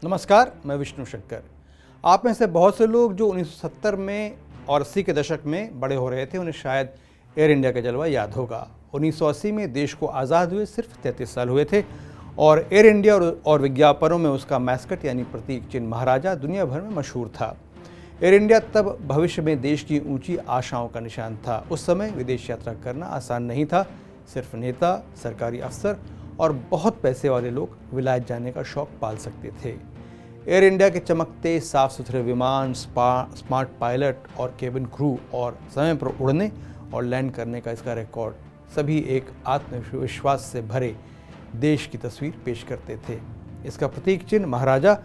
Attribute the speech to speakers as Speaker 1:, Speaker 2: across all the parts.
Speaker 1: नमस्कार, मैं विष्णु शंकर। आप में से बहुत से लोग जो 1970 में और 80 के दशक में बड़े हो रहे थे, उन्हें शायद एयर इंडिया का जलवा याद होगा। 1980 में देश को आज़ाद हुए सिर्फ 33 साल हुए थे और एयर इंडिया और विज्ञापनों में उसका मैस्कट यानी प्रतीक चिन्ह महाराजा दुनिया भर में मशहूर था। एयर इंडिया तब भविष्य में देश की ऊंची आशाओं का निशान था। उस समय विदेश यात्रा करना आसान नहीं था। सिर्फ नेता, सरकारी अफसर और बहुत पैसे वाले लोग विलायत जाने का शौक पाल सकते थे। एयर इंडिया के चमकते साफ सुथरे विमान, स्मार्ट पायलट और केबिन क्रू और समय पर उड़ने और लैंड करने का इसका रिकॉर्ड सभी एक आत्मविश्वास से भरे देश की तस्वीर पेश करते थे। इसका प्रतीक चिन्ह महाराजा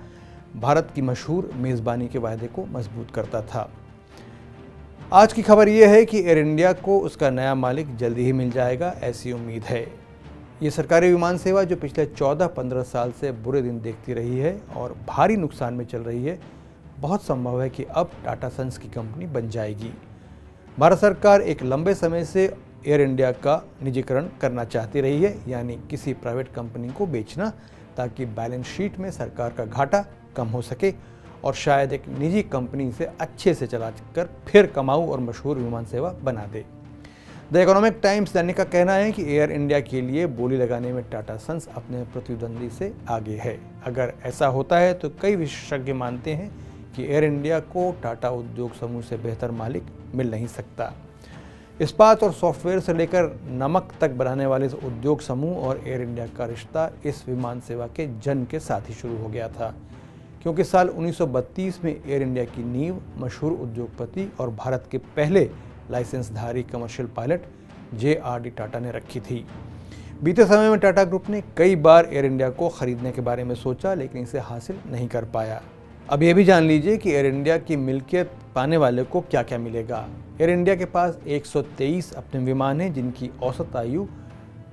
Speaker 1: भारत की मशहूर मेज़बानी के वायदे को मजबूत करता था। आज की खबर यह है कि एयर इंडिया को उसका नया मालिक जल्दी ही मिल जाएगा, ऐसी उम्मीद है। ये सरकारी विमान सेवा जो पिछले 14-15 साल से बुरे दिन देखती रही है और भारी नुकसान में चल रही है, बहुत संभव है कि अब टाटा सन्स की कंपनी बन जाएगी। भारत सरकार एक लंबे समय से एयर इंडिया का निजीकरण करना चाहती रही है, यानी किसी प्राइवेट कंपनी को बेचना, ताकि बैलेंस शीट में सरकार का घाटा कम हो सके और शायद एक निजी कंपनी से अच्छे से चलाकर फिर कमाऊ और मशहूर विमान सेवा बना दे। द इकोनॉमिक टाइम्स दैनिक का कहना है कि एयर इंडिया के लिए बोली लगाने में टाटा सन्स अपने प्रतिद्वंदी से आगे है। अगर ऐसा होता है तो कई विशेषज्ञ मानते हैं कि एयर इंडिया को टाटा उद्योग समूह से बेहतर मालिक मिल नहीं सकता। इस्पात और सॉफ्टवेयर से लेकर नमक तक बनाने वाले इस उद्योग समूह और एयर इंडिया का रिश्ता इस विमान सेवा के जन्म के साथ ही शुरू हो गया था, क्योंकि साल 1932 में एयर इंडिया की नींव मशहूर उद्योगपति और भारत के पहले लाइसेंसधारी कमर्शियल पायलट JRD टाटा ने रखी थी। बीते समय में टाटा ग्रुप ने कई बार एयर इंडिया को खरीदने के बारे में सोचा, लेकिन इसे हासिल नहीं कर पाया। अब यह भी जान लीजिए कि एयर इंडिया की मिल्कियत पाने वाले को क्या क्या मिलेगा। एयर इंडिया के पास 123 अपने विमान हैं, जिनकी औसत आयु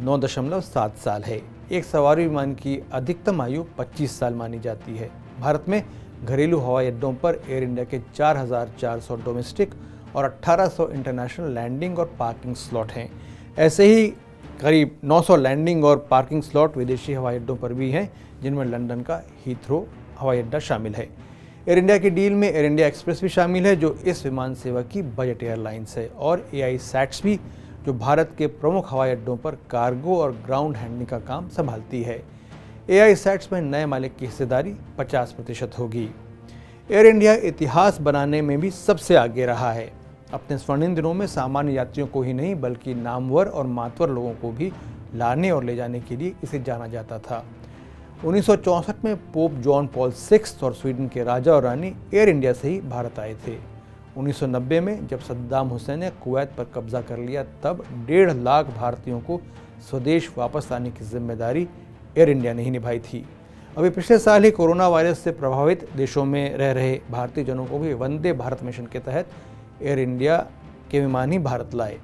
Speaker 1: 9.7 साल है। एक सवारी विमान की अधिकतम आयु 25 साल मानी जाती है। भारत में घरेलू हवाई अड्डों पर एयर इंडिया के 4,400 डोमेस्टिक और 1,800 इंटरनेशनल लैंडिंग और पार्किंग स्लॉट हैं। ऐसे ही करीब 900 लैंडिंग और पार्किंग स्लॉट विदेशी हवाई अड्डों पर भी हैं, जिनमें लंदन का हीथ्रो हवाई अड्डा शामिल है। एयर इंडिया की डील में एयर इंडिया एक्सप्रेस भी शामिल है, जो इस विमान सेवा की बजट एयरलाइंस है, और AISATS भी, जो भारत के प्रमुख हवाई अड्डों पर कार्गो और ग्राउंड हैंडलिंग का काम संभालती है। AISATS में नए मालिक की हिस्सेदारी 50% होगी। एयर इंडिया इतिहास बनाने में भी सबसे आगे रहा है। अपने स्वर्णिम दिनों में सामान्य यात्रियों को ही नहीं, बल्कि नामवर और मातवर लोगों को भी लाने और ले जाने के लिए इसे जाना जाता था। 1964 में पोप जॉन पॉल VI और स्वीडन के राजा और रानी एयर इंडिया से ही भारत आए थे। 1990 में जब सद्दाम हुसैन ने कुवैत पर कब्जा कर लिया, तब 1.5 लाख भारतीयों को स्वदेश वापस लाने की जिम्मेदारी एयर इंडिया ने ही निभाई थी। अभी पिछले साल ही कोरोना वायरस से प्रभावित देशों में रह रहे भारतीय जनों को भी वंदे भारत मिशन के तहत एयर इंडिया के विमान ही भारत लाए।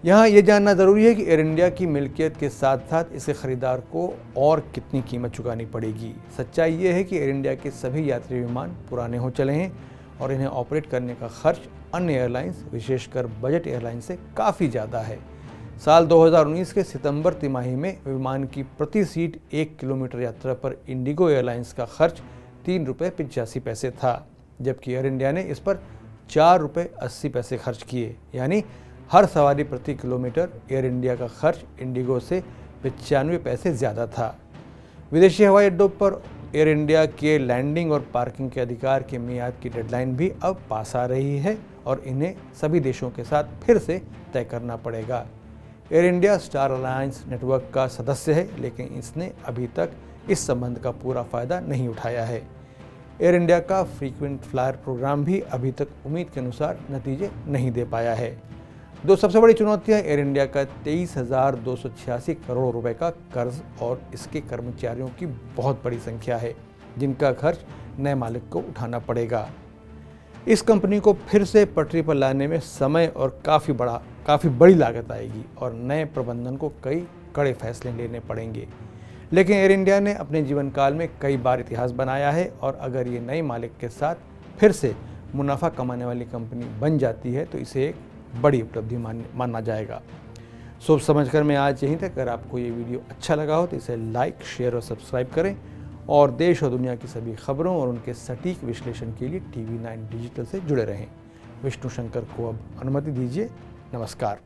Speaker 1: यहाँ ये जानना ज़रूरी है कि एयर इंडिया की मिल्कियत के साथ साथ इसे खरीदार को और कितनी कीमत चुकानी पड़ेगी। सच्चाई ये है कि एयर इंडिया के सभी यात्री विमान पुराने हो चले हैं और इन्हें ऑपरेट करने का खर्च अन्य एयरलाइंस, विशेषकर बजट एयरलाइंस से काफ़ी ज़्यादा है। साल 2019 के सितंबर तिमाही में विमान की प्रति सीट 1 किलोमीटर यात्रा पर इंडिगो एयरलाइंस का खर्च ₹3.85 था, जबकि एयर इंडिया ने इस पर ₹4.80 खर्च किए। यानी हर सवारी प्रति किलोमीटर एयर इंडिया का खर्च इंडिगो से 95 पैसे ज़्यादा था। विदेशी हवाई अड्डों पर एयर इंडिया के लैंडिंग और पार्किंग के अधिकार की मियाद की डेडलाइन भी अब पास आ रही है और इन्हें सभी देशों के साथ फिर से तय करना पड़ेगा। Air India star alliance network का सदस्य है, लेकिन इसने अभी तक इस संबंध का पूरा फ़ायदा नहीं उठाया है। एयर इंडिया का फ्रीक्वेंट फ्लायर प्रोग्राम भी अभी तक उम्मीद के अनुसार नतीजे नहीं दे पाया है। दो सबसे बड़ी चुनौतियां एयर इंडिया का 23,286 करोड़ रुपए का कर्ज और इसके कर्मचारियों की बहुत बड़ी संख्या है, जिनका खर्च नए मालिक को उठाना पड़ेगा। इस कंपनी को फिर से पटरी पर लाने में समय और काफ़ी बड़ी लागत आएगी और नए प्रबंधन को कई कड़े फैसले लेने पड़ेंगे। लेकिन एयर इंडिया ने अपने जीवन काल में कई बार इतिहास बनाया है और अगर ये नए मालिक के साथ फिर से मुनाफा कमाने वाली कंपनी बन जाती है तो इसे एक बड़ी उपलब्धि माना जाएगा। सोच समझकर मैं आज यहीं तक। अगर आपको ये वीडियो अच्छा लगा हो तो इसे लाइक, शेयर और सब्सक्राइब करें और देश और दुनिया की सभी खबरों और उनके सटीक विश्लेषण के लिए TV9 डिजिटल से जुड़े रहें। विष्णु शंकर को अब अनुमति दीजिए। नमस्कार।